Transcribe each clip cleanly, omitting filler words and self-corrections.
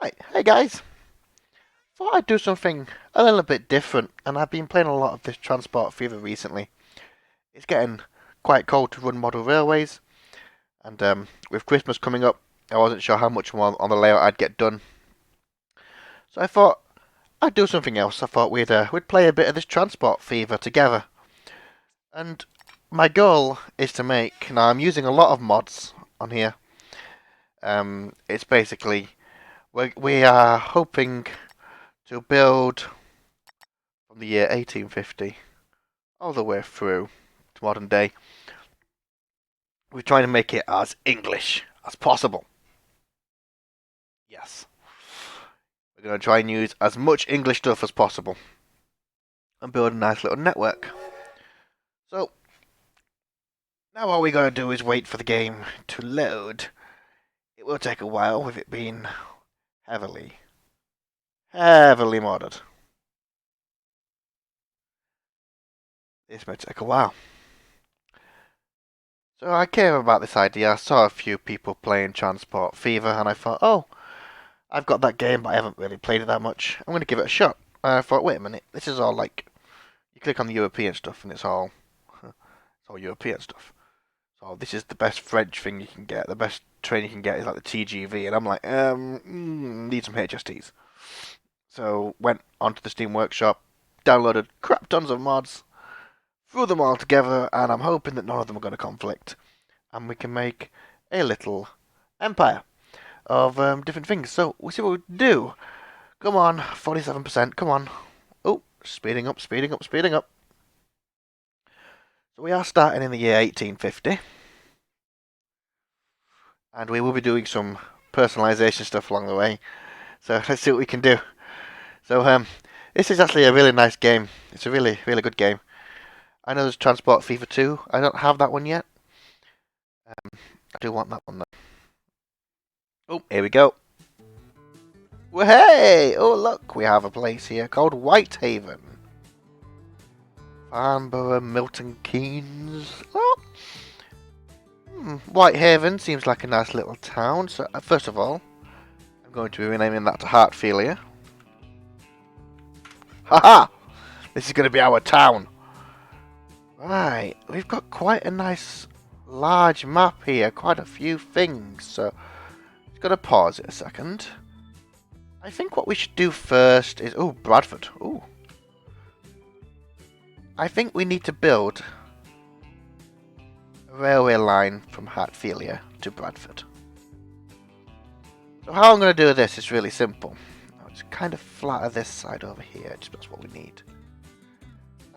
Right, hey guys. Thought I'd do something a little bit different, and I've been playing a lot of this Transport Fever recently. It's getting quite cold to run model railways, and with Christmas coming up, I wasn't sure how much more on the layout I'd get done. So I thought I'd do something else. I thought we'd play a bit of this Transport Fever together. And my goal is to make. Now I'm using a lot of mods on here. It's basically we are hoping to build from the year 1850 all the way through to modern day. We're trying to make it as English as possible. Yes. We're going to try and use as much English stuff as possible and build a nice little network. So, now all we got to do is wait for the game to load. It will take a while with it being heavily modded. This may take a while. So I came about this idea. I saw a few people playing Transport Fever, and I thought, oh, I've got that game, but I haven't really played it that much. I'm going to give it a shot. And I thought, wait a minute, this is all like, you click on the European stuff, and it's all European stuff. So this is the best French thing you can get. The best train you can get is like the TGV, and I'm like, need some HSTs. So went onto the Steam Workshop, downloaded crap tons of mods, threw them all together, and I'm hoping that none of them are going to conflict, and we can make a little empire of different things. So we'll see what we do. Come on, 47%. Come on. Oh, speeding up, speeding up, speeding up. So we are starting in the year 1850, and we will be doing some personalization stuff along the way. So let's see what we can do. So this is actually a really nice game. It's a really, really good game. I know there's Transport Fever 2. I don't have that one yet. I do want that one though. Oh, here we go. Well, hey! Oh, look, we have a place here called Whitehaven. Farnborough, Milton Keynes. Oh. Whitehaven seems like a nice little town. So, first of all, I'm going to be renaming that to Hartfilia. Haha! This is going to be our town. Right, we've got quite a nice large map here. Quite a few things. So, just going to pause it a second. I think what we should do first is... Oh, Bradford. Ooh. I think we need to build a railway line from Hartfilia to Bradford. So how I'm going to do this is really simple. I'll just kind of flatter this side over here. Just that's what we need.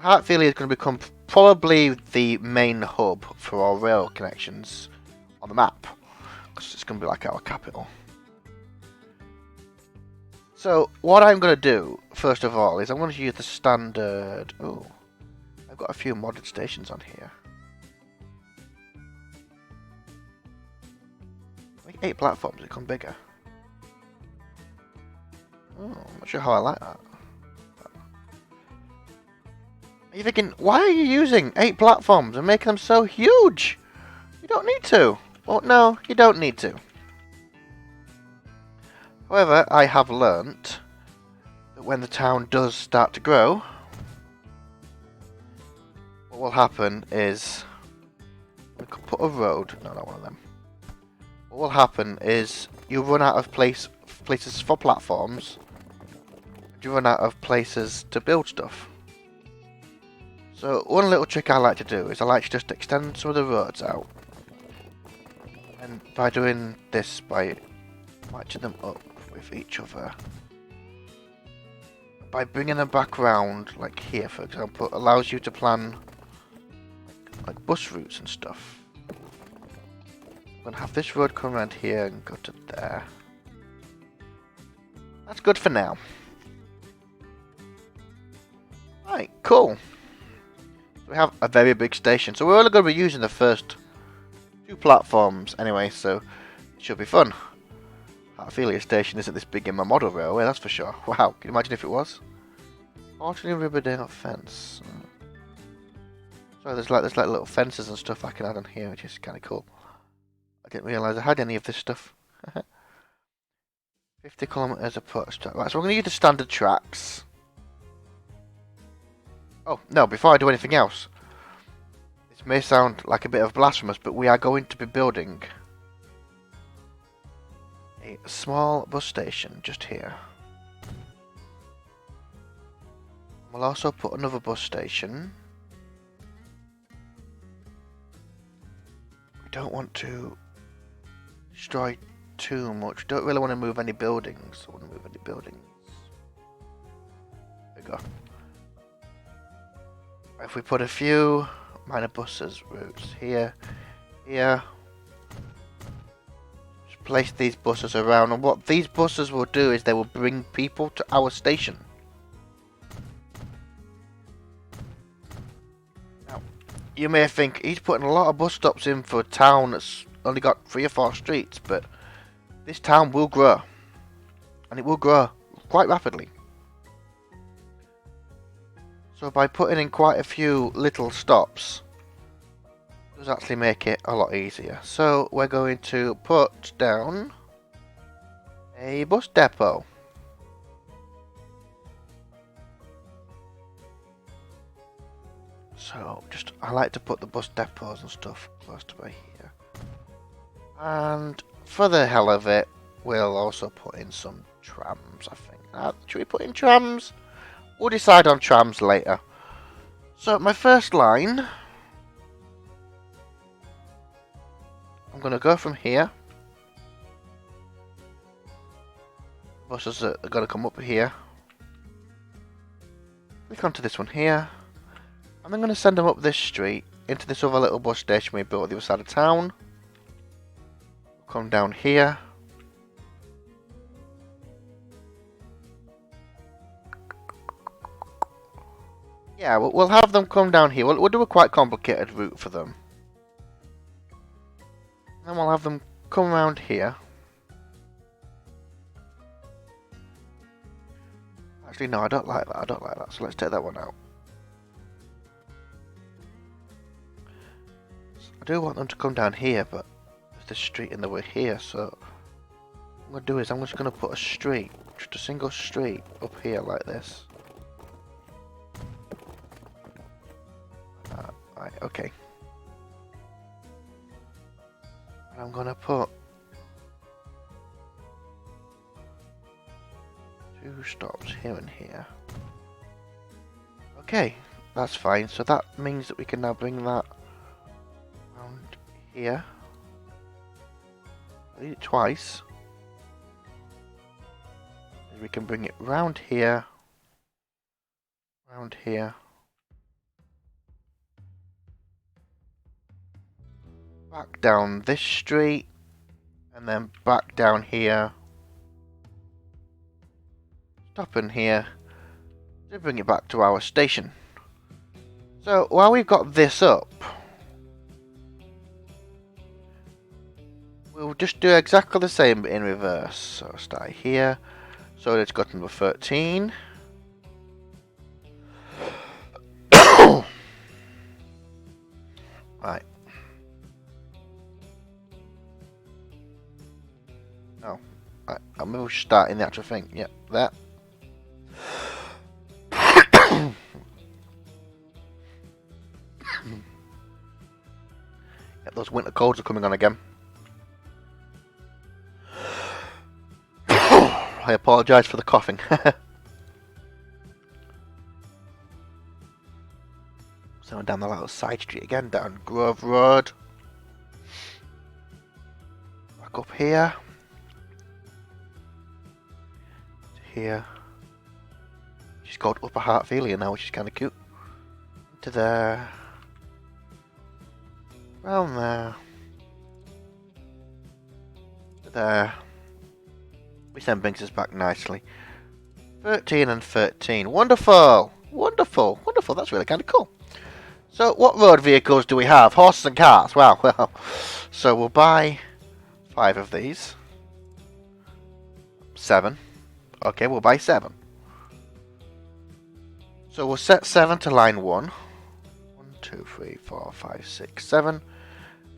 Hartfilia is going to become probably the main hub for our rail connections on the map. Because it's going to be like our capital. So what I'm going to do, first of all, is I'm going to use the standard... Oh, I've got a few modded stations on here. Like 8 platforms, become bigger. Oh, I'm not sure how I like that. Are you thinking, why are you using 8 platforms and making them so huge? You don't need to. Well, no, you don't need to. However, I have learnt that when the town does start to grow, what will happen is... We could put a road... No, not one of them. What will happen is you run out of places for platforms. You run out of places to build stuff. So one little trick I like to do is I like to just extend some of the roads out. And by doing this, by matching them up with each other, by bringing them back round, like here for example, allows you to plan like bus routes and stuff. I'm going to have this road come around here and go to there. That's good for now. Right, cool. We have a very big station, so we're only going to be using the first 2 platforms anyway, so it should be fun. Hartfilia station isn't this big in my model railway, that's for sure. Wow, can you imagine if it was? Fortunately, Riverdale fence. So there's like little fences and stuff I can add on here, which is kind of cool. I didn't realise I had any of this stuff. 50 kilometers approach track. Right, so we're going to use the standard tracks. Oh, no, before I do anything else. This may sound like a bit of blasphemous, but we are going to be building a small bus station just here. We'll also put another bus station. We don't want to destroy too much. Don't really want to move any buildings. There we go. If we put a few minor buses routes here, just place these buses around, and what these buses will do is they will bring people to our station. Now, you may think he's putting a lot of bus stops in for a town that's only got 3 or 4 streets, but this town will grow, and it will grow quite rapidly. So by putting in quite a few little stops, it does actually make it a lot easier. So we're going to put down a bus depot. So I like to put the bus depots and stuff close to by here. And for the hell of it, we'll also put in some trams, I think. Should we put in trams? We'll decide on trams later. So my first line, I'm going to go from here. Buses are going to come up here. Click onto this one here. And I'm going to send them up this street into this other little bus station we built at the other side of town. Come down here. Yeah, we'll have them come down here. We'll do a quite complicated route for them. Then we'll have them come around here. Actually, no, I don't like that. So let's take that one out. I do want them to come down here, but there's this street in the way here, so what I'm going to do is I'm just going to put a street, just a single street up here like this. Right, okay. And I'm going to put 2 stops here and here. Okay, that's fine. So that means that we can now bring that around here. I need it twice. We can bring it round here, back down this street, and then back down here, stop in here, to bring it back to our station. So while we've got this up, we'll just do exactly the same but in reverse. So start here, so let's go to number 13. Right. Oh, right. Maybe we'll start in the actual thing. Yep, that. Yep, those winter colds are coming on again. I apologise for the coughing. So down the little side street again, down Grove Road. Back up here. To here. She's called Upper Hartfield now, which is kind of cute. To there. Round there. To there. Which then brings us back nicely. 13 and 13. Wonderful! Wonderful! Wonderful! That's really kind of cool. So, what road vehicles do we have? Horses and carts. Wow, well. So, we'll buy 5 of these. 7. Okay, we'll buy 7. So, we'll set 7 to line 1. 1, 2, 3, 4, 5, 6, 7.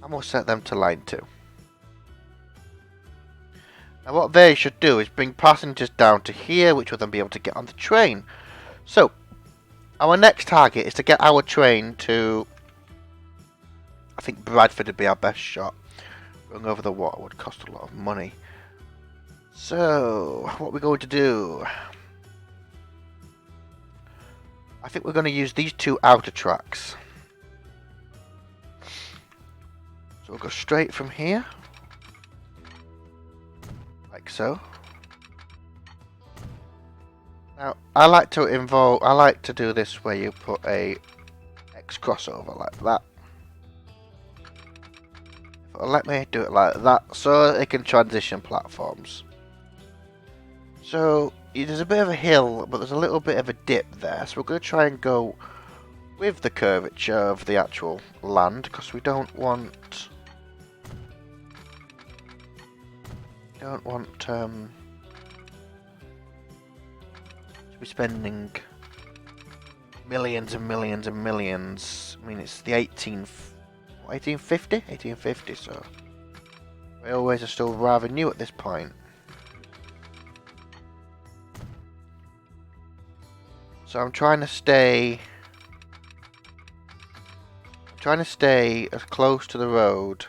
And we'll set them to line 2. Now what they should do is bring passengers down to here, which will then be able to get on the train. So, our next target is to get our train to... I think Bradford would be our best shot. Going over the water would cost a lot of money. So, what are we going to do? I think we're going to use these two outer tracks. So we'll go straight from here. Like so. Now, I like to do this where you put a X crossover like that. Let me do it like that so it can transition platforms. So there's a bit of a hill, but there's a little bit of a dip there. So we're going to try and go with the curvature of the actual land, because we don't want to be spending millions and millions and millions. I mean, it's the 1850, so railways are still rather new at this point. So I'm trying to stay as close to the road,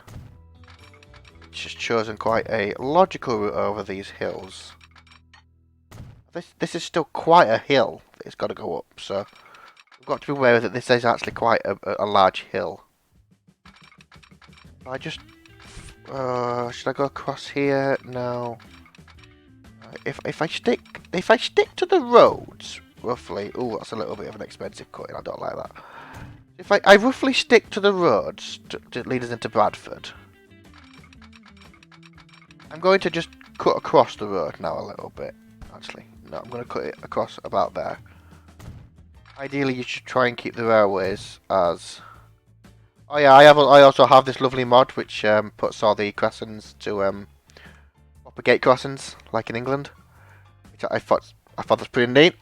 which has chosen quite a logical route over these hills. This is still quite a hill that it's got to go up, so we've got to be aware that this is actually quite a large hill. I just... should I go across here? No. If I stick to the roads, roughly... Oh, that's a little bit of an expensive cut-in, I don't like that. If I roughly stick to the roads to lead us into Bradford, I'm going to just cut across the road now a little bit. Actually, no, I'm going to cut it across about there. Ideally, you should try and keep the railways as... Oh yeah, I also have this lovely mod which puts all the crossings to proper gate crossings, like in England, which I thought was pretty neat.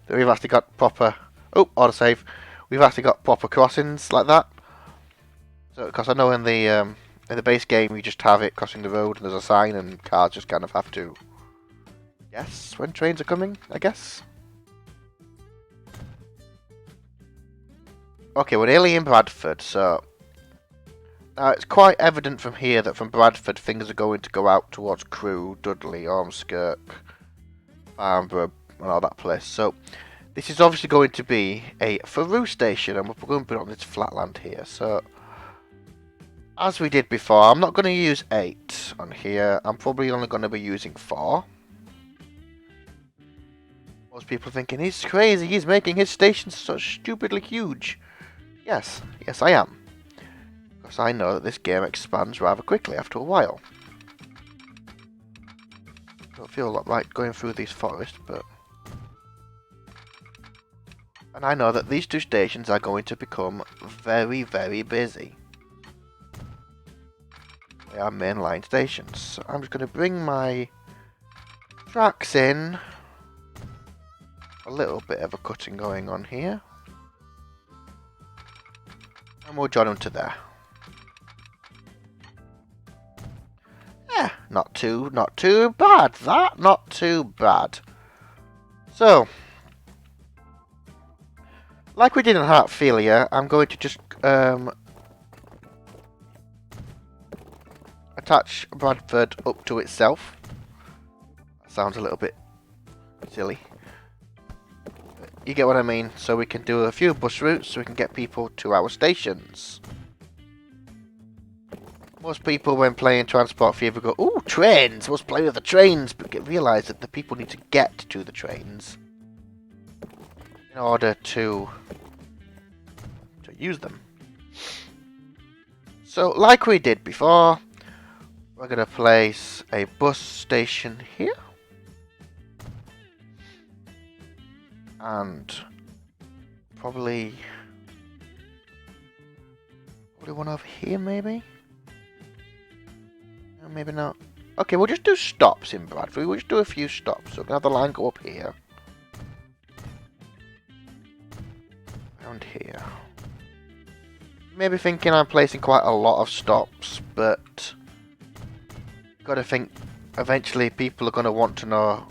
That we've actually got proper autosave. We've actually got proper crossings like that. So because I know in the base game you just have it crossing the road and there's a sign and cars just kind of have to guess when trains are coming, I guess. Okay, we're nearly in Bradford, so. Now, it's quite evident from here that from Bradford things are going to go out towards Crewe, Dudley, Ormskirk, Farnborough and all that place. So, this is obviously going to be a through station and we're going to put it on this flat land here. So, as we did before, I'm not going to use 8 on here. I'm probably only going to be using 4. Most people are thinking, he's crazy, he's making his station so stupidly huge. Yes, I am. Because I know that this game expands rather quickly after a while. Don't feel a lot right going through these forests, but... And I know that these two stations are going to become very, very busy. They are mainline stations. So I'm just going to bring my tracks in. A little bit of a cutting going on here. And we'll join them to there. Yeah, not too bad. Not too bad. So, like we did in Heartfilia, I'm going to just attach Bradford up to itself. That sounds a little bit silly. You get what I mean? So we can do a few bus routes so we can get people to our stations. Most people when playing Transport Fever go, ooh, trains! Let's play with the trains! But realise that the people need to get to the trains in order to use them. So, like we did before, we're going to place a bus station here. And probably one over here, maybe? No, maybe not. Okay, we'll just do stops in Bradford. We'll just do a few stops. So we'll have the line go up here. Around here. Maybe thinking I'm placing quite a lot of stops, but gotta think eventually people are going to want to know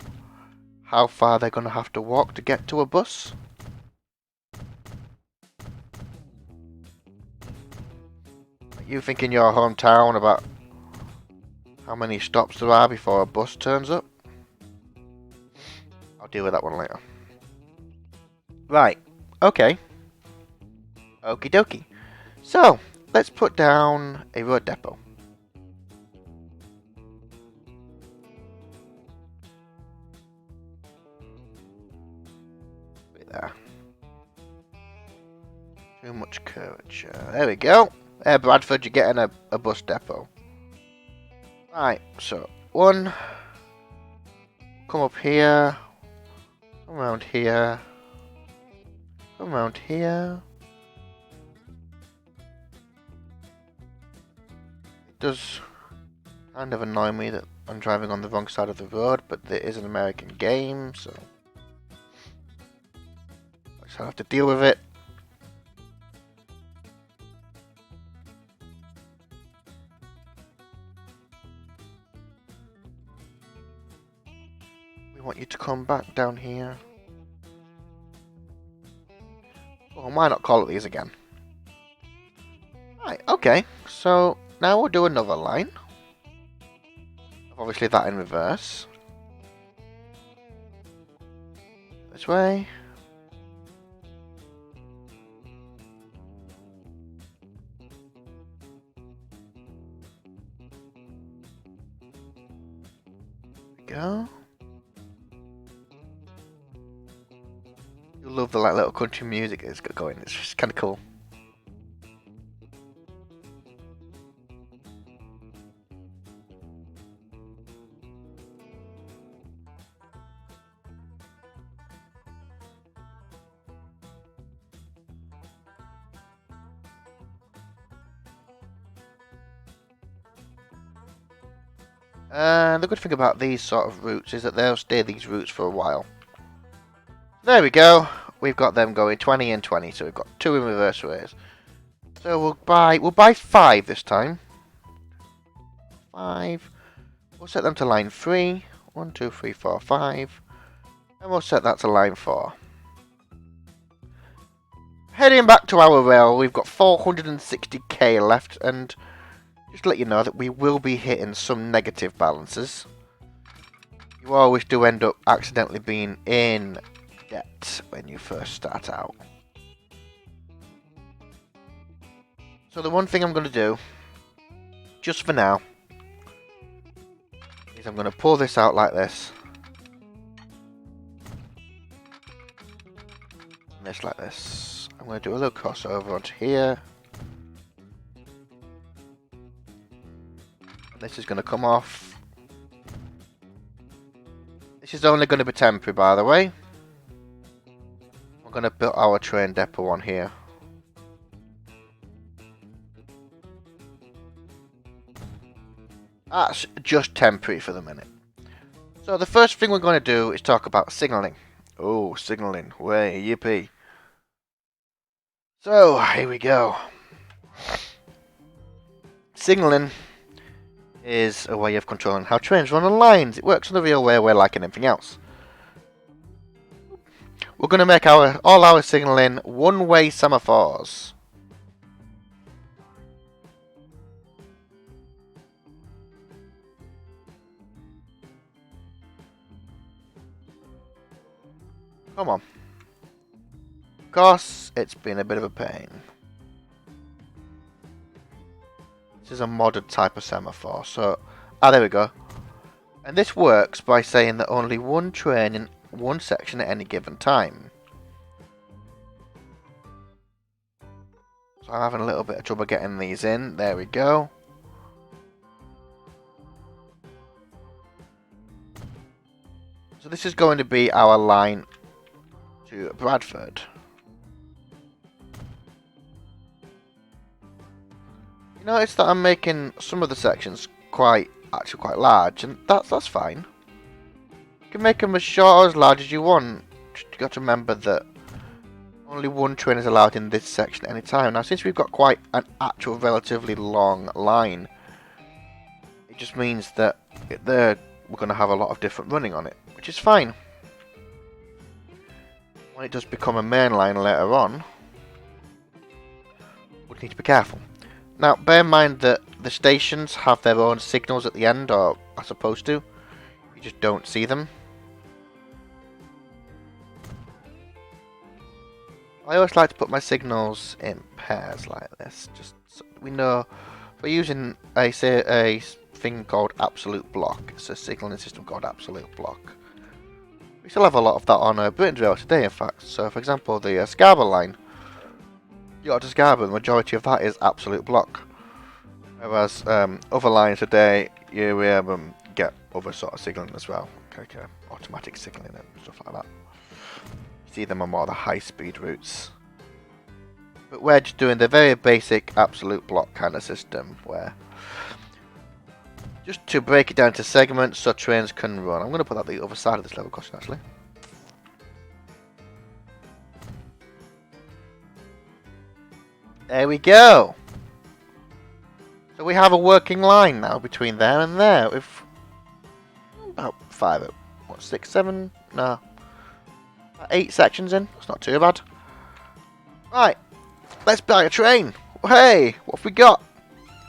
how far they're going to have to walk to get to a bus. You think in your hometown about how many stops there are before a bus turns up? I'll deal with that one later. Right, okay. Okie dokie. So, let's put down a road depot. Right there. Too much curvature. There we go. There, Bradford, you're getting a bus depot. Right, so one. Come up here. Come around here. Come around here. It does kind of annoy me that I'm driving on the wrong side of the road, but there is an American game, so I just have to deal with it. We want you to come back down here. Well, why not call it these again? Right, okay, so now we'll do another line. Obviously that in reverse. This way. There we go. You love the little country music it's got going. It's just kind of cool. And the good thing about these sort of routes is that they'll stay these routes for a while. There we go. We've got them going 20 and 20, so we've got two in reverse ways. So we'll buy 5 this time. 5. We'll set them to line 3. 1, 2, 3, 4, 5. And we'll set that to line 4. Heading back to our rail, we've got 460k left, and just to let you know that we will be hitting some negative balances. You always do end up accidentally being in debt when you first start out. So the one thing I'm going to do, just for now, is I'm going to pull this out like this. And this like this. I'm going to do a little crossover onto here. This is going to come off. This is only going to be temporary, by the way. We're going to build our train depot on here. That's just temporary for the minute. So the first thing we're going to do is talk about signalling. Oh, signalling. Way, yippee. So, here we go. Signalling is a way of controlling how trains run on lines. It works in the real way like anything else. We're going to make all our signalling one-way semaphores. Come on. Of course, it's been a bit of a pain. This is a modded type of semaphore, so... there we go. And this works by saying that only one train in one section at any given time. So I'm having a little bit of trouble getting these in. There we go. So this is going to be our line to Bradford. Notice that I'm making some of the sections actually quite large, and that's fine. You can make them as short or as large as you want. Just you got to remember that only one train is allowed in this section at any time. Now, since we've got quite an actual relatively long line, it just means that the we're going to have a lot of different running on it, which is fine. When it does become a main line later on, we need to be careful. Now, bear in mind that the stations have their own signals at the end, or are supposed to. You just don't see them. I always like to put my signals in pairs like this, just so we know. We're using a thing called absolute block. It's a signaling system called absolute block. We still have a lot of that on Britain's Rail today, in fact. So, for example, the Scarborough line, York to Scarborough, the majority of that is absolute block. Whereas other lines today, you get other sort of signalling as well, like automatic signalling and stuff like that. See them on more of the high-speed routes. But we're just doing the very basic absolute block kind of system where just to break it down to segments so trains can run. I'm going to put that the other side of this level crossing actually. There we go. So we have a working line now between there and there with about 6, 7, no. 8 sections in. It's not too bad. Right. Let's buy a train. Hey, what have we got?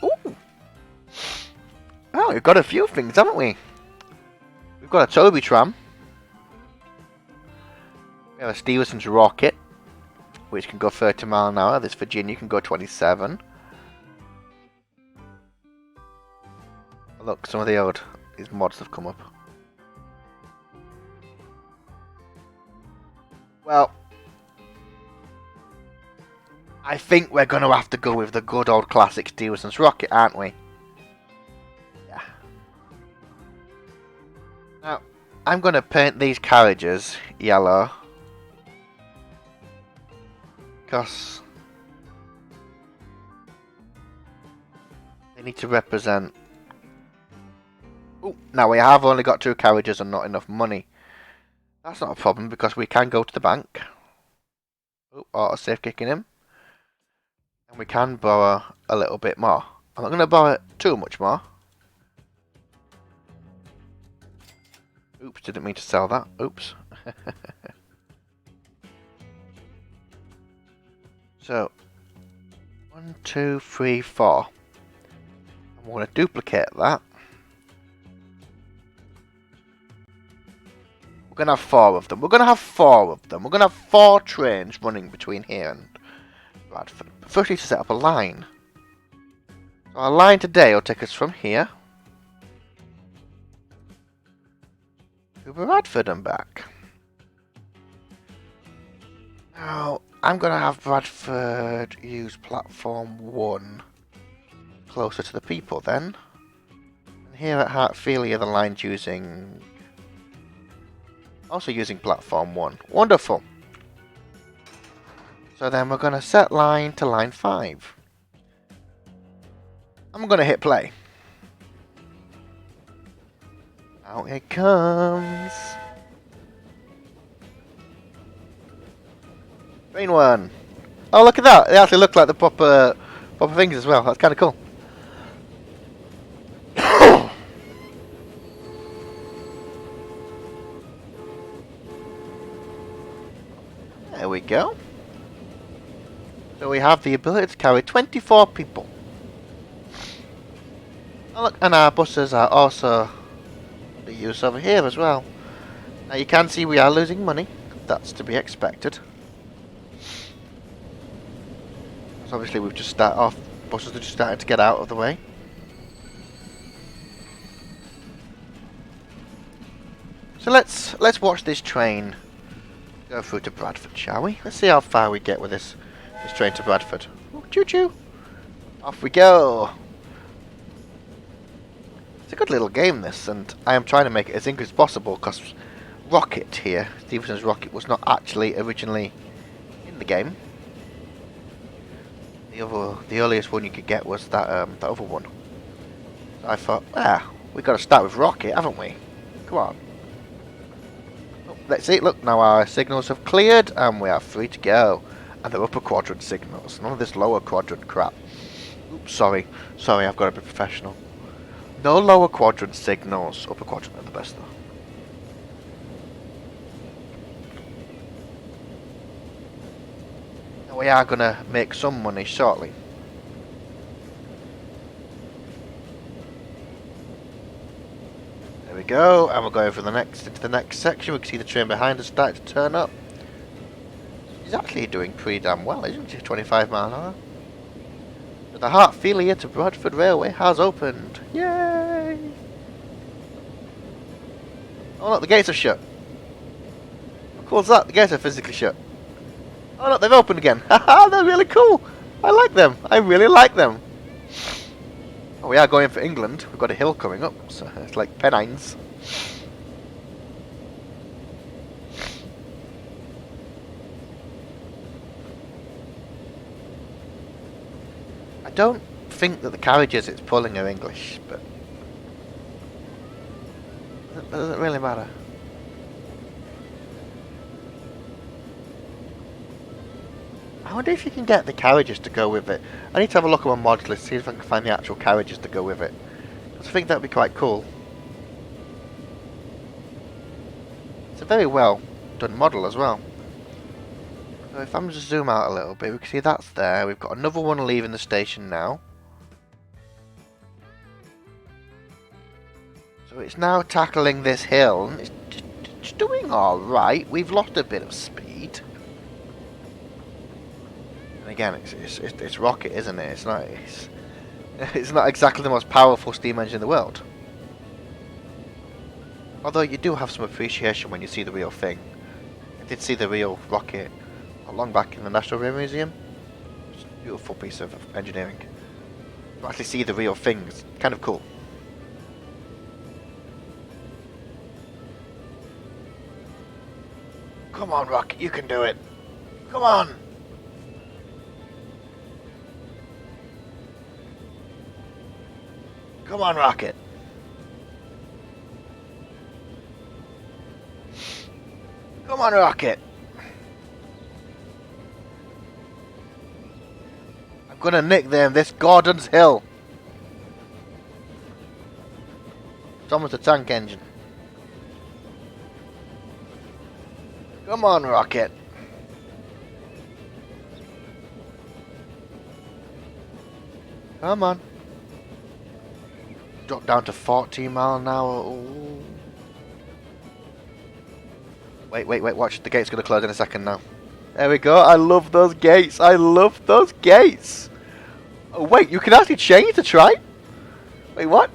Ooh. Oh, we've got a few things, haven't we? We've got a Toby tram. We have a Stephenson's rocket, which can go 30 miles an hour. This Virginia can go 27. Look, some of these mods have come up. Well, I think we're going to have to go with the good old classic Stephenson's rocket, aren't we? Yeah. Now, I'm going to paint these carriages yellow. Because they need to represent... Ooh, now we have only got 2 carriages and not enough money. That's not a problem because we can go to the bank. Ooh, auto save kicking in. And we can borrow a little bit more. I'm not going to borrow too much more. Oops, didn't mean to sell that. Oops. So, 1, 2, 3, 4. I'm going to duplicate that. We're going to have 4 of them. We're going to have 4 of them. We're going to have 4 trains running between here and Bradford. But first we need to set up a line. So our line today will take us from here to Bradford and back. Now, I'm going to have Bradford use platform 1 closer to the people then. And here at Hartfilia the line's also using platform 1. Wonderful. So then we're going to set line to line 5. I'm going to hit play. Out it comes. Green one. Oh, look at that. They actually look like the proper things as well. That's kind of cool. There we go. So we have the ability to carry 24 people. Oh, look, and our buses are also the use over here as well. Now you can see we are losing money. That's to be expected. So obviously we've just started off. Buses are just starting to get out of the way. So let's watch this train go through to Bradford, shall we? Let's see how far we get with this train to Bradford. Oh, choo choo! Off we go! It's a good little game this, and I am trying to make it as English as possible because Rocket here, Stephenson's Rocket, was not actually originally in the game. The earliest one you could get was that other one. So I thought, we've got to start with Rocket, haven't we? Come on. Oh, let's see, look, now our signals have cleared and we are free to go. And they're upper quadrant signals, none of this lower quadrant crap. Oops, sorry, I've got to be professional. No lower quadrant signals. Upper quadrant are the best though. Now we are gonna make some money shortly. There we go, and we're going for into the next section. We can see the train behind us starting to turn up. He's actually doing pretty damn well, isn't he? 25 miles an hour. The Hartfield to Bradford Railway has opened. Yay! Oh look, the gates are shut. How cool is that? The gates are physically shut. Oh look, they've opened again. Haha, they're really cool. I like them. I really like them. Oh, we are going for England. We've got a hill coming up, so it's like Pennines. I don't think that the carriages it's pulling are English, but that doesn't really matter. I wonder if you can get the carriages to go with it. I need to have a look at my mod list, see if I can find the actual carriages to go with it. Because I think that would be quite cool. It's a very well done model as well. So if I'm just zoom out a little bit, we can see that's there. We've got another one leaving the station now. So it's now tackling this hill. And it's doing alright. We've lost a bit of speed. And again, it's rocket, isn't it? It's not exactly the most powerful steam engine in the world. Although you do have some appreciation when you see the real thing. I did see the real rocket not long back in the National Rail Museum. It's a beautiful piece of engineering. To actually see the real thing is kind of cool. Come on, Rocket, you can do it. Come on! Come on, Rocket! Come on, Rocket! I'm gonna nick them this Gordon's Hill. It's almost a tank engine. Come on, Rocket! Come on. Drop down to 14 miles an hour. Ooh. Wait, watch. The gate's going to close in a second now. There we go. I love those gates. I love those gates. Oh, wait. You can actually change the type? Wait, what?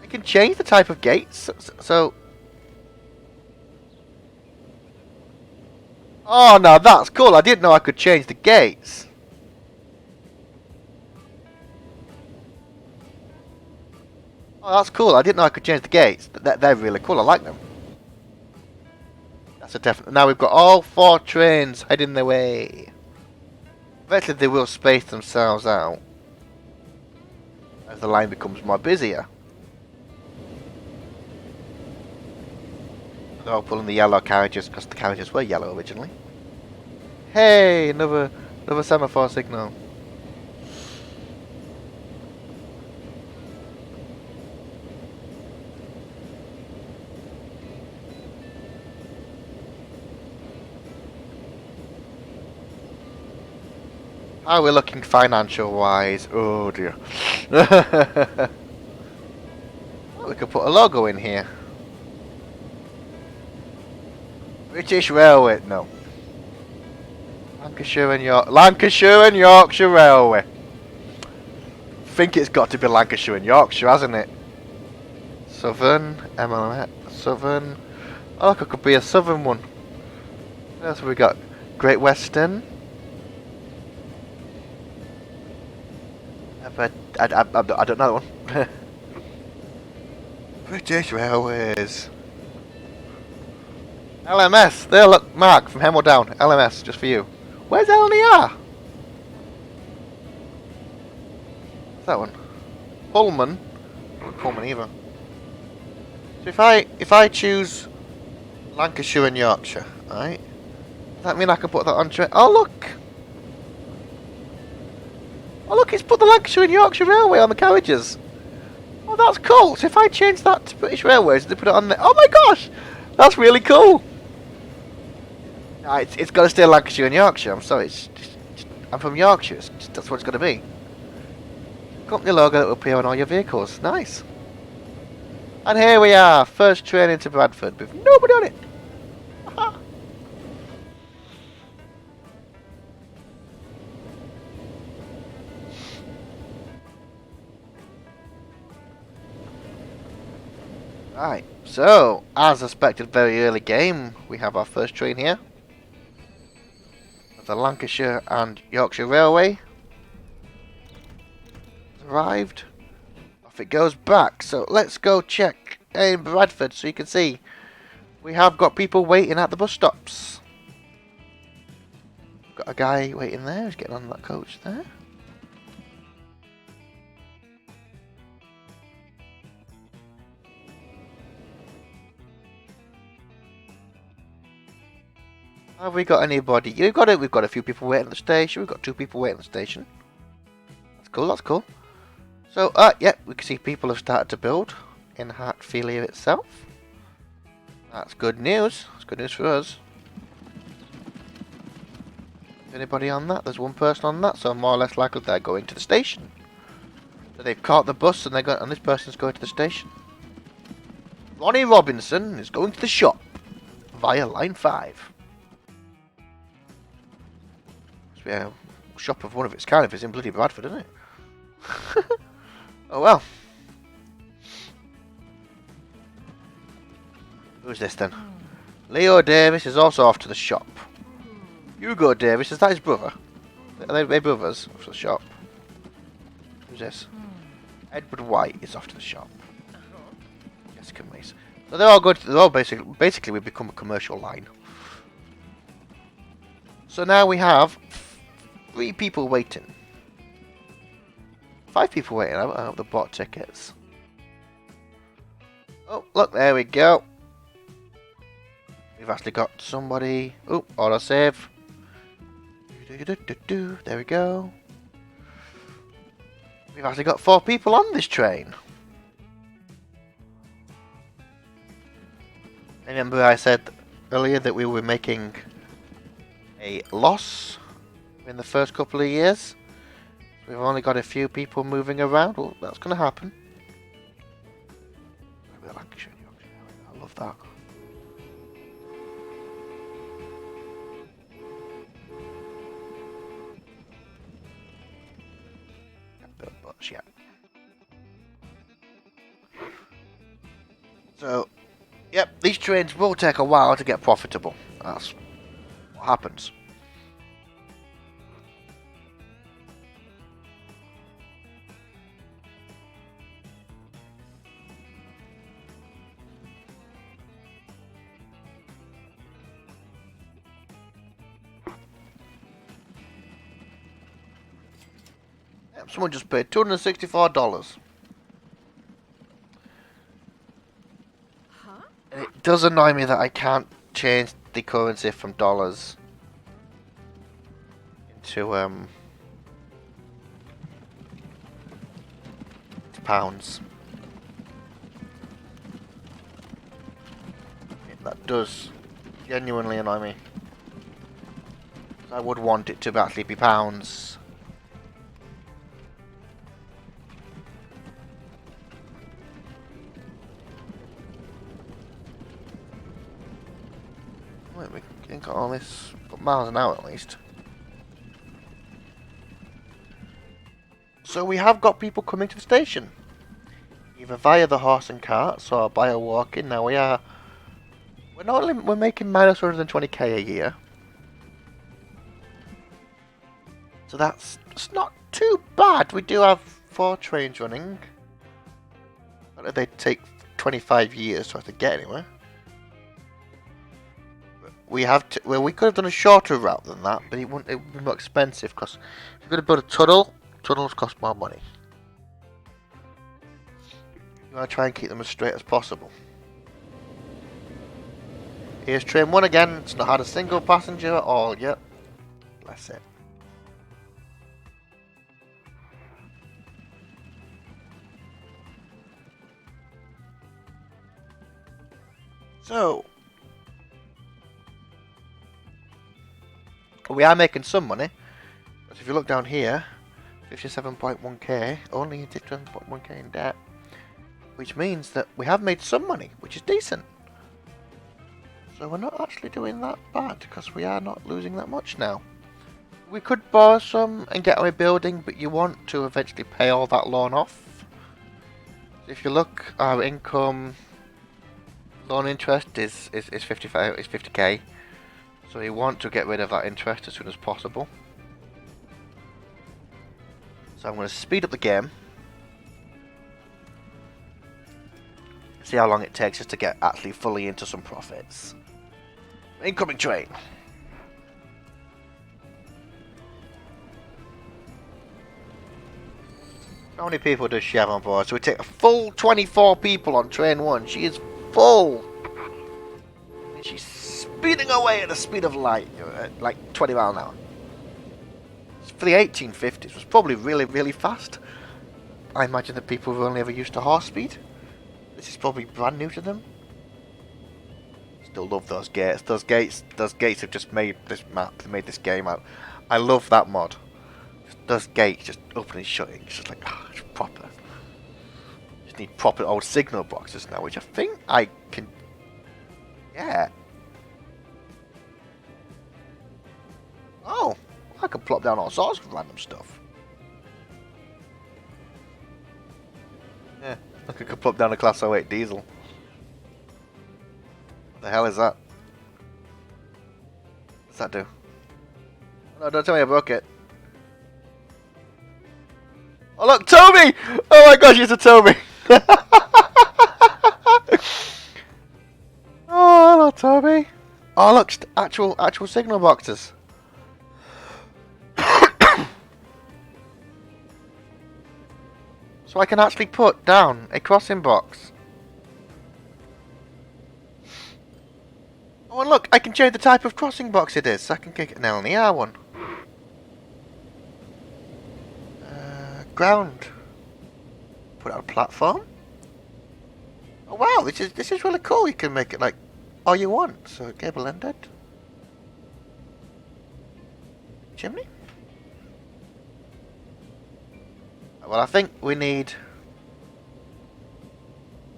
You can change the type of gates? So... Oh, no, that's cool. I didn't know I could change the gates. Oh, that's cool. I didn't know I could change the gates. They're really cool. I like them. That's a definite. Now we've got all 4 trains heading their way. Eventually they will space themselves out as the line becomes more busier. They're all pulling the yellow carriages because the carriages were yellow originally. Hey, another semaphore signal. How are we looking financial wise? Oh dear. Oh, we could put a logo in here. British Railway, no. Lancashire and Yorkshire Railway. I think it's got to be Lancashire and Yorkshire, hasn't it? Southern, MLS, Southern. Oh look, it could be a Southern one. What else have we got? Great Western. But I don't know that one. British Railways. LMS. There, look, Mark from Hemel Down. LMS, just for you. Where's LNER? What's that one? Pullman. Not Pullman either. So if I choose Lancashire and Yorkshire, right? Does that mean I can put that on train? Oh look. Oh look, it's put the Lancashire and Yorkshire Railway on the carriages. Oh, that's cool. So if I change that to British Railways, they put it on there. Oh my gosh, that's really cool. No, it's got to stay Lancashire and Yorkshire. I'm sorry, I'm from Yorkshire. That's what it's got to be. Company logo that will appear on all your vehicles. Nice. And here we are, first train into Bradford with nobody on it. Right, so, as expected, very early game, we have our first train here. The Lancashire and Yorkshire Railway has arrived. Off it goes back, so let's go check in Bradford so you can see we have got people waiting at the bus stops. Got a guy waiting there, he's getting on that coach there. Have we got anybody? We've got a few people waiting at the station. We've got 2 people waiting at the station. That's cool, that's cool. So, yeah, we can see people have started to build in Hartfield itself. That's good news. That's good news for us. Anybody on that? There's one person on that, so more or less likely they're going to the station. So they've caught the bus and and this person's going to the station. Ronnie Robinson is going to the shop via line 5. Yeah, shop of one of its kind if it's in bloody Bradford, isn't it? Oh well. Who's this then? Leo Davis is also off to the shop. Hugo Davis, is that his brother? Are they brothers off to the shop? Who's this? Edward White is off to the shop. Jessica Mason. So they're all good. They're all basically we've become a commercial line. So now we have 3 people waiting. 5 people waiting. I hope they bought tickets. Oh, look, there we go. We've actually got somebody. Oh, autosave. There we go. We've actually got 4 people on this train. Remember I said earlier that we were making a loss in the first couple of years. We've only got a few people moving around. Well, that's going to happen. I love that. Yeah. So, yep, these trains will take a while to get profitable. That's what happens. Yep, someone just paid $264. And it does annoy me that I can't change the currency from dollars into pounds. That does genuinely annoy me. I would want it to actually be pounds. Wait, we ain't got all this, got miles an hour at least. So we have got people coming to the station, either via the horse and carts or by a walk-in. Now we're making minus 120k a year, so it's not too bad. We do have 4 trains running. But they take 25 years to have to get anywhere. We could have done a shorter route than that, but it would be more expensive because if you're going to build a tunnel, tunnels cost more money. You want to try and keep them as straight as possible. Here's train 1 again. It's not had a single passenger at all yet. Bless it. So, we are making some money. But if you look down here, 57.1k, only 57.1k in debt. Which means that we have made some money, which is decent. So we're not actually doing that bad, because we are not losing that much now. We could borrow some and get away building, but you want to eventually pay all that loan off. If you look, our income, loan interest is 50k. So you want to get rid of that interest as soon as possible. So I'm going to speed up the game. See how long it takes us to get actually fully into some profits. Incoming train. How many people does she have on board? So we take a full 24 people on train 1. She is full. And she's speeding away at the speed of light, like 20 miles an hour. For the 1850s, it was probably really, really fast. I imagine that people were only ever used to horse speed. This is probably brand new to them. Still love those gates. Those gates have just made this map. They made this game out. I love that mod. Those gates just opening and shutting. It's just like, it's proper. Just need proper old signal boxes now, which I think I can get. Oh, I can plop down all sorts of random stuff. Yeah, I could plop down a Class 08 diesel. What the hell is that? What's that do? No, don't tell me I broke it. Oh look, Toby! Oh my gosh, it's a Toby! Oh, hello, Toby. Oh look, actual signal boxes. So I can actually put down a crossing box. Oh, and look, I can change the type of crossing box it is. So I can get an L and the R one. Ground. Put it on a platform. Oh wow, this is really cool. You can make it like all you want. So gable ended. Chimney. Well, I think we need.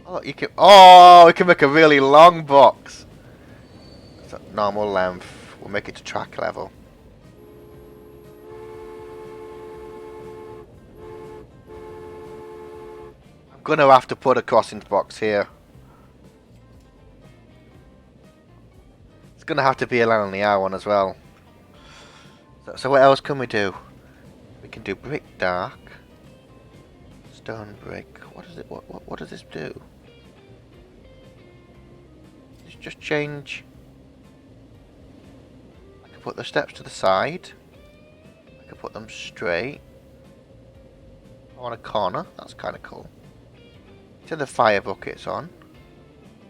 Oh, you can. Oh, we can make a really long box. So normal length. We'll make it to track level. I'm gonna have to put a crossing box here. It's gonna have to be a line on the R one as well. So what else can we do? We can do brick dark. Stone brick. What is it? What does this do? Just change. I can put the steps to the side. I can put them straight. On a corner. That's kind of cool. Turn the fire buckets on.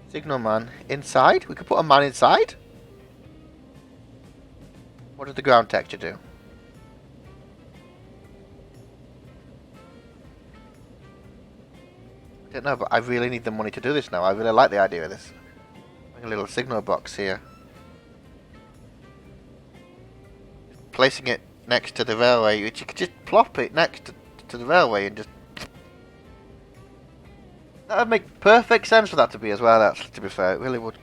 Signal man inside. We could put a man inside. What does the ground texture do? I don't know, but I really need the money to do this now. I really like the idea of this. Like a little signal box here. Placing it next to the railway, which you could just plop it next to the railway and just. That would make perfect sense for that to be as well. Actually, to be fair, it really would.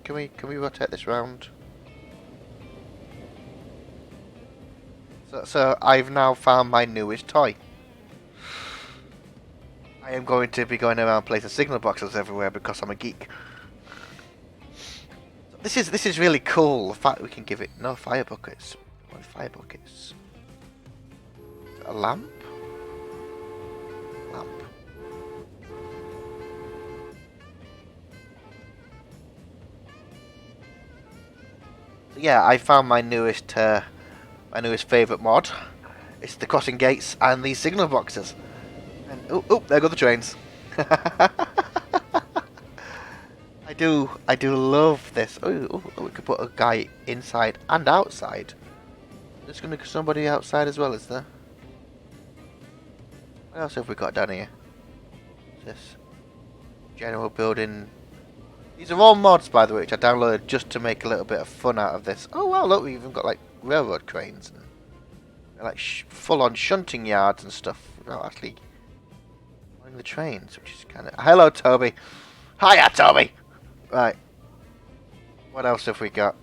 Can we rotate this round? So I've now found my newest toy. I am going to be going around placing signal boxes everywhere because I'm a geek. This is really cool. The fact we can give it no fire buckets. What fire buckets? A lamp? Lamp. So yeah, I found my newest favourite mod. It's the crossing gates and these signal boxes. And oh, there go the trains. I do love this. Oh, we could put a guy inside and outside. There's gonna be somebody outside as well, is there? What else have we got down here? This general building These are all mods, by the way, which I downloaded just to make a little bit of fun out of this. Oh wow, look, we even got like railroad cranes and like full-on shunting yards and stuff. Without actually running the trains, which is kind of. Hello, Toby. Hiya, Toby. Right. What else have we got?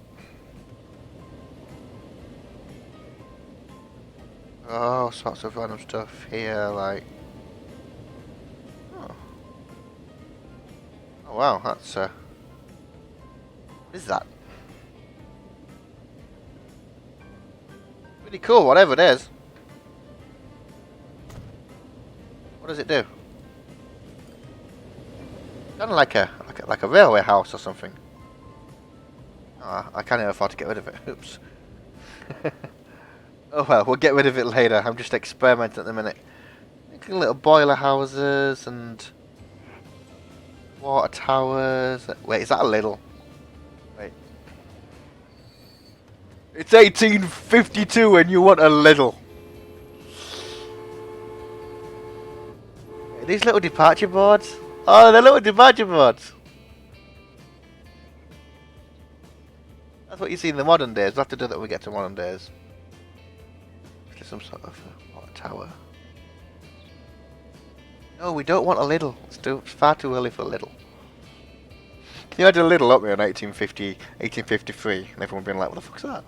Oh, sorts of random stuff here, like. Oh, oh wow, that's what is that? Pretty cool, whatever it is. What does it do? Kind of like a railway house or something. Oh, I can't even afford to get rid of it. Oops. Oh well, we'll get rid of it later. I'm just experimenting at the minute. Making little boiler houses and water towers. Wait, is that a little? Wait. It's 1852 and you want a little. Are these little departure boards? Oh, they're little departure boards. That's what you see in the modern days. We'll have to do that when we get to modern days. There's some sort of water tower. No, we don't want a little. It's far too early for a little. Can you imagine a little up there in 1850, 1853, and everyone being like, what the fuck's that?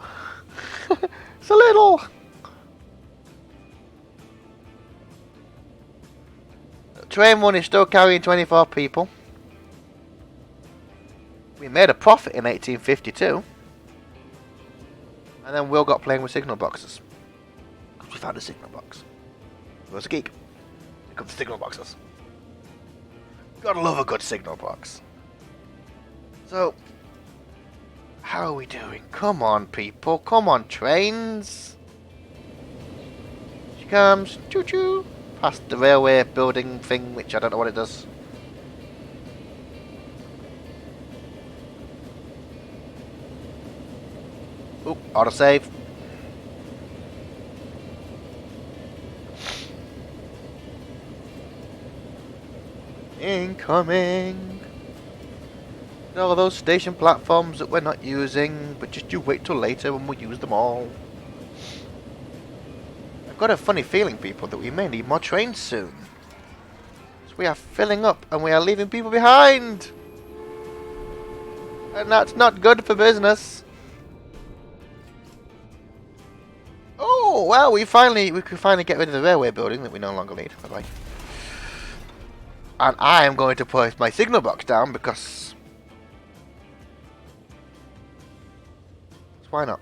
It's a little! Train 1 is still carrying 24 people. We made a profit in 1852. And then Will got playing with signal boxes. Because we found a signal box. He was a geek. Here comes the signal boxes. Gotta love a good signal box. So, how are we doing? Come on, people. Come on, trains. She comes. Choo-choo. Past the railway building thing, which I don't know what it does. Oop, autosave. Incoming. All those station platforms that we're not using, but just you wait till later when we use them all. I've got a funny feeling, people, that we may need more trains soon. So we are filling up and we are leaving people behind. And that's not good for business. Oh, well, we could finally get rid of the railway building that we no longer need. Bye-bye. And I am going to put my signal box down because... why not?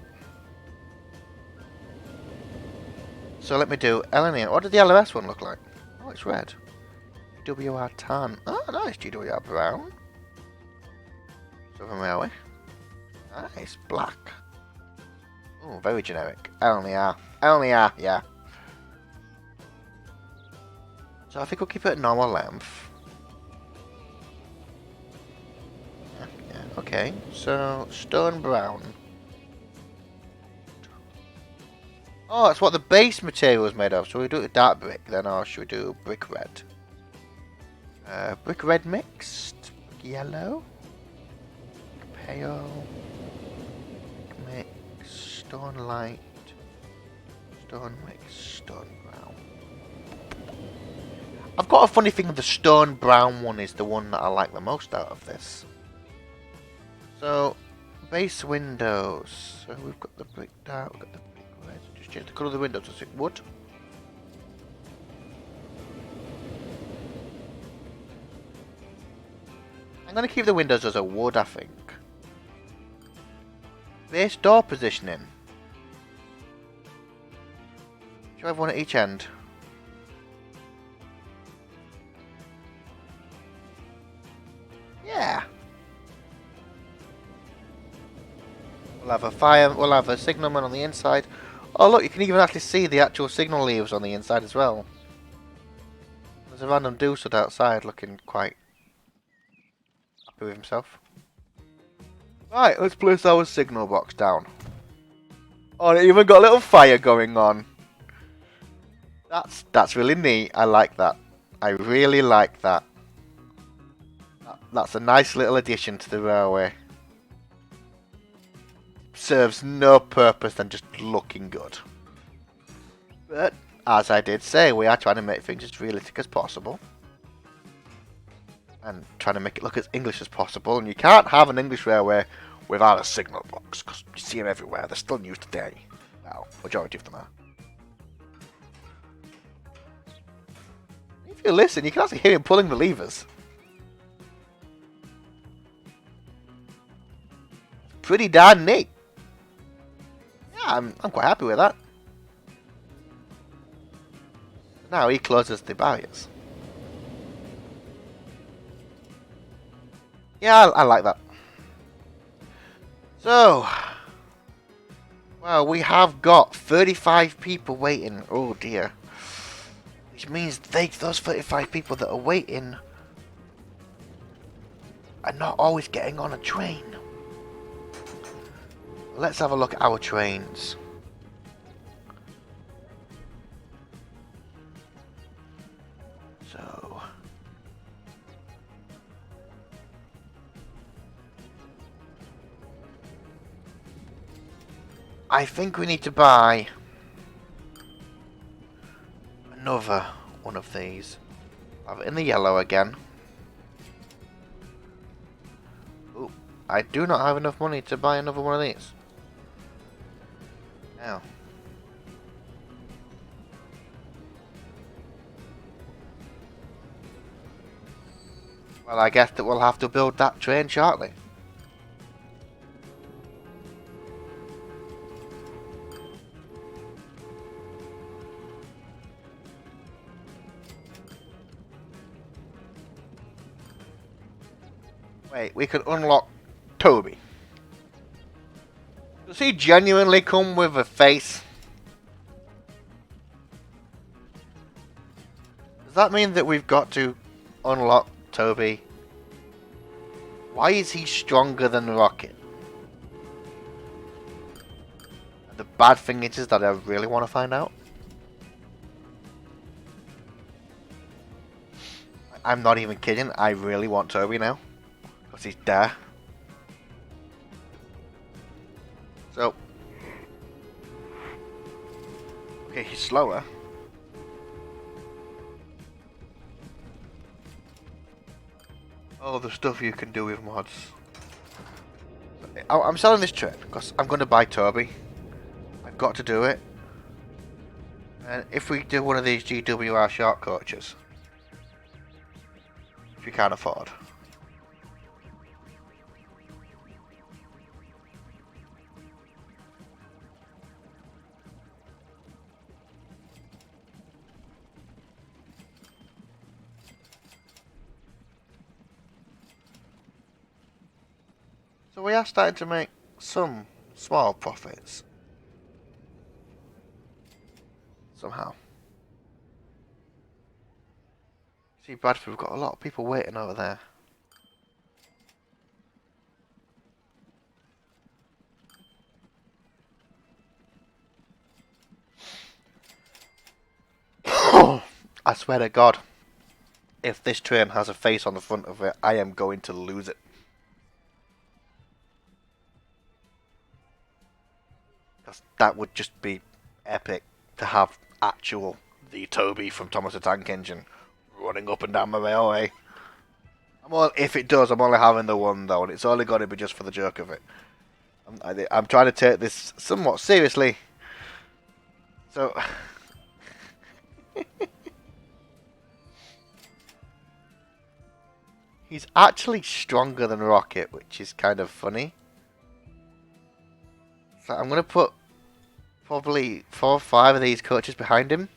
So let me do LNE. What does the LOS one look like? Oh, it's red. GWR tan. Oh, nice. GWR brown. Southern Railway. Nice. Black. Oh, very generic. LNER. LNER, yeah. So I think we'll keep it at normal length. Yeah, okay. So, stone brown. Oh, that's what the base material is made of. So we do it with dark brick then, or should we do brick red? Brick red mixed. Yellow. Pale. Mix. Stone light. Stone mix. Stone brown. I've got a funny thing, the stone brown one is the one that I like the most out of this. So, base windows. So we've got the brick dark, we've got the brick red. Just change the colour of the windows to wood. I'm going to keep the windows as a wood, I think. Base door positioning. Should I have one at each end? Yeah. We'll have a fire. We'll have a signalman on the inside. Oh look, you can even actually see the actual signal leaves on the inside as well. There's a random dude stood outside looking quite happy with himself. Right, let's place our signal box down. Oh, it even got a little fire going on. That's really neat. I like that. I really like that. That's a nice little addition to the railway. Serves no purpose than just looking good. But, as I did say, we are trying to make things as realistic as possible. And trying to make it look as English as possible. And you can't have an English railway without a signal box, because you see them everywhere. They're still in use today. Well, majority of them are. If you listen, you can actually hear him pulling the levers. Pretty darn neat. Yeah, I'm quite happy with that. Now he closes the barriers. Yeah, I like that. So, well, we have got 35 people waiting. Oh dear. Which means those 35 people that are waiting are not always getting on a train. Let's have a look at our trains. So, I think we need to buy another one of these. Have it in the yellow again. Ooh, I do not have enough money to buy another one of these. Now. Well, I guess that we'll have to build that train shortly. Wait, we can unlock Toby. Does he genuinely come with a face? Does that mean that we've got to unlock Toby? Why is he stronger than Rocket? And the bad thing is that I really want to find out. I'm not even kidding, I really want Toby now. Because he's there. So. Okay, he's slower. Oh, the stuff you can do with mods. I'm selling this train because I'm going to buy Toby. I've got to do it. And if we do one of these GWR short coaches, which we can't afford. So we are starting to make some small profits. Somehow. See, Bradford, we've got a lot of people waiting over there. I swear to God, if this train has a face on the front of it, I am going to lose it. Because that would just be epic to have actual the Toby from Thomas the Tank Engine running up and down the railway. If it does, I'm only having the one though, and it's only going to be just for the joke of it. I'm trying to take this somewhat seriously. So... He's actually stronger than Rocket, which is kind of funny. So I'm going to put probably 4 or 5 of these coaches behind him.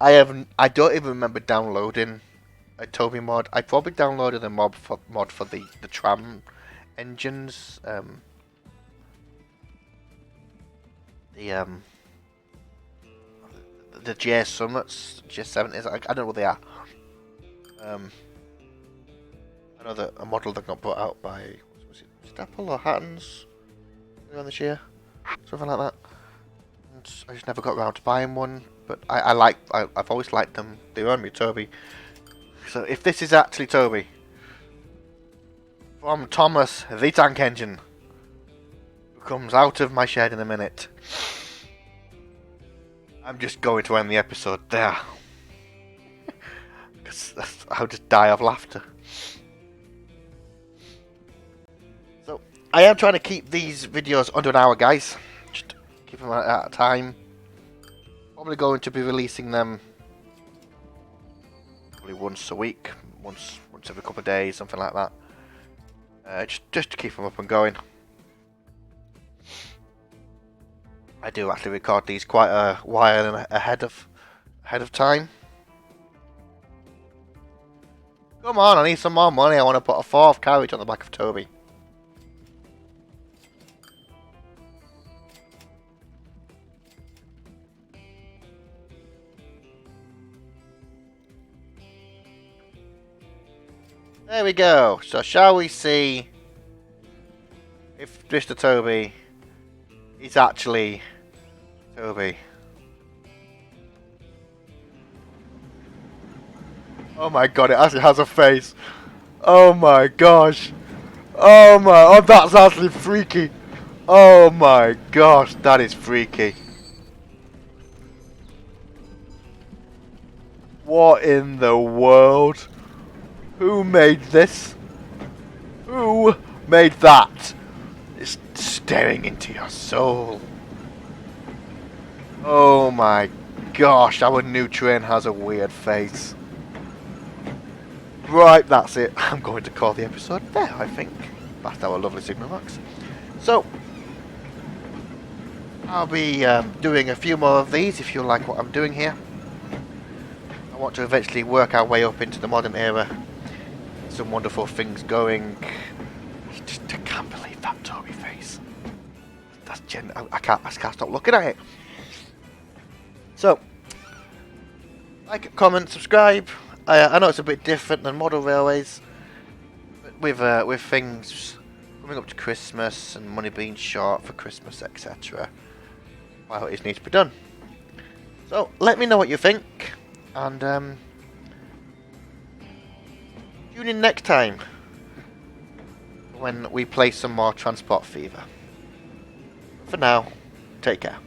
I don't even remember downloading a Toby mod. I probably downloaded a mod for the tram engines. The J Summits, J70s. I don't know what they are. I know that a model that got brought out by, was it Apple or Hattons earlier this year, something like that. And I just never got around to buying one, but I've always liked them. They remind me of Toby. So if this is actually Toby from Thomas the Tank Engine, who comes out of my shed in a minute, I'm just going to end the episode there. Because I'll just die of laughter. So I am trying to keep these videos under an hour, guys. Just keep them at a time. Probably going to be releasing them probably once a week, once every couple of days, something like that. Just to keep them up and going. I do actually record these quite a while ahead of time. Come on, I need some more money. I want to put a 4th carriage on the back of Toby. There we go. So shall we see if Mr. Toby is actually Toby? Oh my god, it actually has a face. Oh my gosh. Oh, that's actually freaky. Oh my gosh, that is freaky. What in the world? Who made this? Who made that? It's staring into your soul. Oh my gosh, our new train has a weird face. Right, that's it. I'm going to call the episode there, I think. That's our lovely signal box. So, I'll be doing a few more of these if you like what I'm doing here. I want to eventually work our way up into the modern era. Some wonderful things going. I can't believe that Toby face. That's I can't stop looking at it. So, like, comment, subscribe. I know it's a bit different than model railways, but with things coming up to Christmas and money being short for Christmas, etc. Priorities need to be done. So let me know what you think, and tune in next time when we play some more Transport Fever. For now, take care.